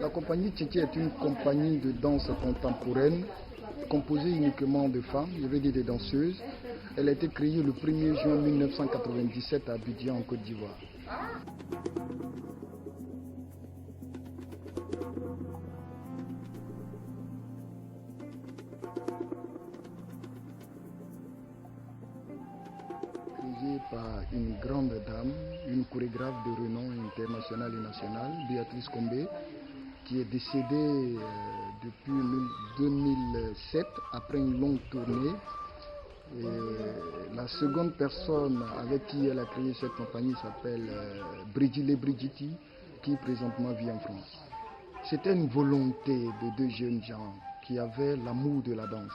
La compagnie Tchétché est une compagnie de danse contemporaine composée uniquement de femmes, je veux dire des danseuses. Elle a été créée le 1er juin 1997 à Abidjan en Côte d'Ivoire. Créée par une grande dame, une chorégraphe de renom international et national, Béatrice Combé, qui est décédée depuis 2007 après une longue tournée. Et la seconde personne avec qui elle a créé cette compagnie s'appelle Brigile Brigitti, qui présentement vit en France. C'était une volonté de deux jeunes gens qui avaient l'amour de la danse.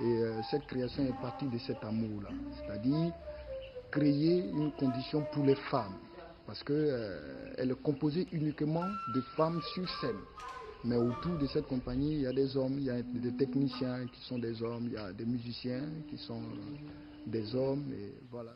Et cette création est partie de cet amour-là, c'est-à-dire créer une condition pour les femmes, parce qu'elle est composée uniquement de femmes sur scène. Mais autour de cette compagnie, il y a des hommes, il y a des techniciens qui sont des hommes, il y a des musiciens qui sont des hommes, et voilà.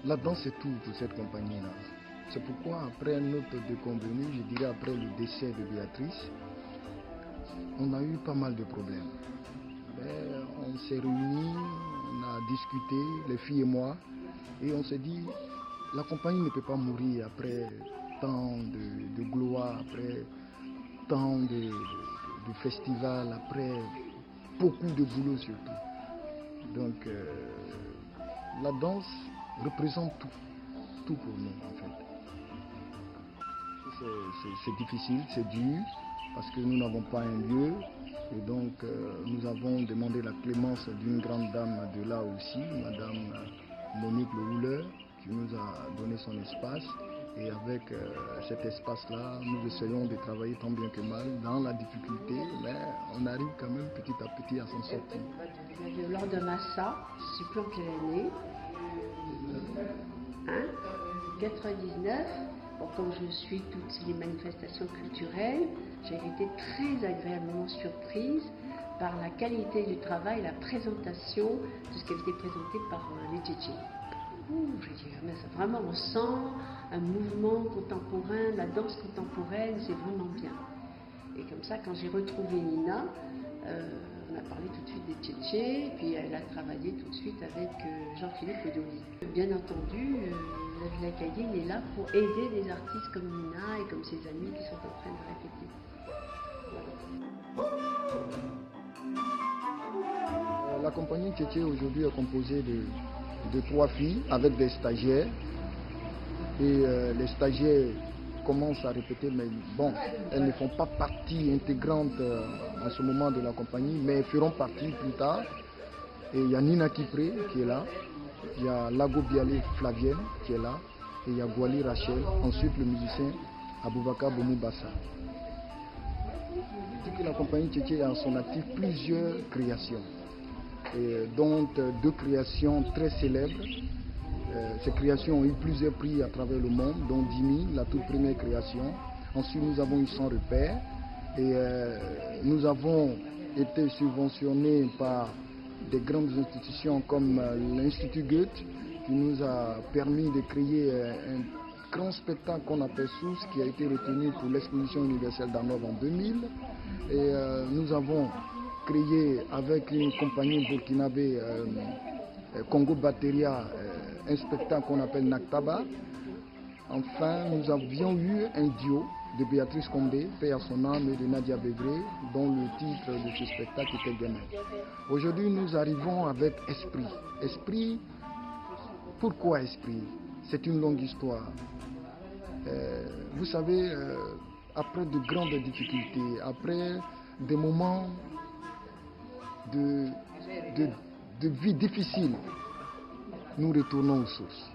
La danse est tout pour cette compagnie-là. C'est pourquoi après notre déconvenue, je dirais après le décès de Béatrice, on a eu pas mal de problèmes. Mais on s'est réunis, on a discuté, les filles et moi, et on s'est dit, la compagnie ne peut pas mourir après tant de gloire, après tant de festivals, après beaucoup de boulot surtout. Donc la danse représente tout pour nous en fait. C'est difficile, c'est dur, parce que nous n'avons pas un lieu, et donc nous avons demandé la clémence d'une grande dame de là aussi, Madame Monique Le Houleur, qui nous a donné son espace, et avec cet espace-là, nous essayons de travailler tant bien que mal dans la difficulté, mais on arrive quand même petit à petit à s'en sortir. Lors de Massa, je ne sais plus en quelle année, 99, bon, comme je suis toutes les manifestations culturelles, j'ai été très agréablement surprise par la qualité du travail, la présentation de ce qui avait été présenté par les Tchétchés. Je dis, mais ça, vraiment, on sent un mouvement contemporain, la danse contemporaine, c'est vraiment bien. Et comme ça, quand j'ai retrouvé Nina, on a parlé tout de suite des Tchétchés, puis elle a travaillé tout de suite avec Jean-Philippe Ledoli. Bien entendu, la Villa Acadienne est là pour aider des artistes comme Nina et comme ses amis qui sont en train de répéter. Voilà. La compagnie Tchétché aujourd'hui est composée de 3 filles avec des stagiaires. Et les stagiaires commencent à répéter, mais bon, elles ne font pas partie intégrante en ce moment de la compagnie, mais elles feront partie plus tard. Et il y a Nina Kipré qui est là, il y a Lago Bialé Flavienne qui est là, et il y a Gwali Rachel, ensuite le musicien Aboubakar Boumou Bassa. La compagnie Tchétché a en son actif plusieurs créations, et dont 2 créations très célèbres. Ces créations ont eu plusieurs prix à travers le monde, dont Dimi, la toute première création. Ensuite, nous avons eu Sans Repère, et nous avons été subventionnés par des grandes institutions comme l'Institut Goethe, qui nous a permis de créer un grand spectacle qu'on appelle Sous, qui a été retenu pour l'exposition universelle d'Hanovre en 2000. Et nous avons créé avec une compagnie burkinabé, Congo Batteria, un spectacle qu'on appelle Naktaba. Enfin, nous avions eu un duo de Béatrice Combé, paix à son âme, et de Nadia Begré, dont le titre de ce spectacle était Gamin. Aujourd'hui, nous arrivons avec Esprit. Esprit, pourquoi Esprit? C'est une longue histoire. Vous savez, après de grandes difficultés, après des moments de vie difficile, nous retournons aux sources.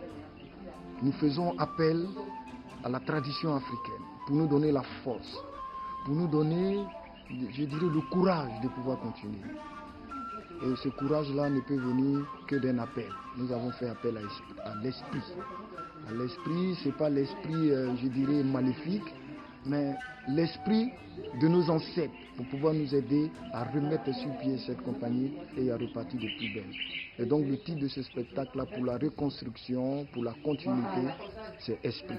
Nous faisons appel à la tradition africaine pour nous donner la force, pour nous donner, je dirais, le courage de pouvoir continuer. Et ce courage-là ne peut venir que d'un appel. Nous avons fait appel à l'esprit. À l'esprit, ce n'est pas l'esprit, je dirais, maléfique, mais l'esprit de nos ancêtres pour pouvoir nous aider à remettre sur pied cette compagnie et à repartir de plus belle. Et donc le titre de ce spectacle-là, pour la reconstruction, pour la continuité, c'est Esprit.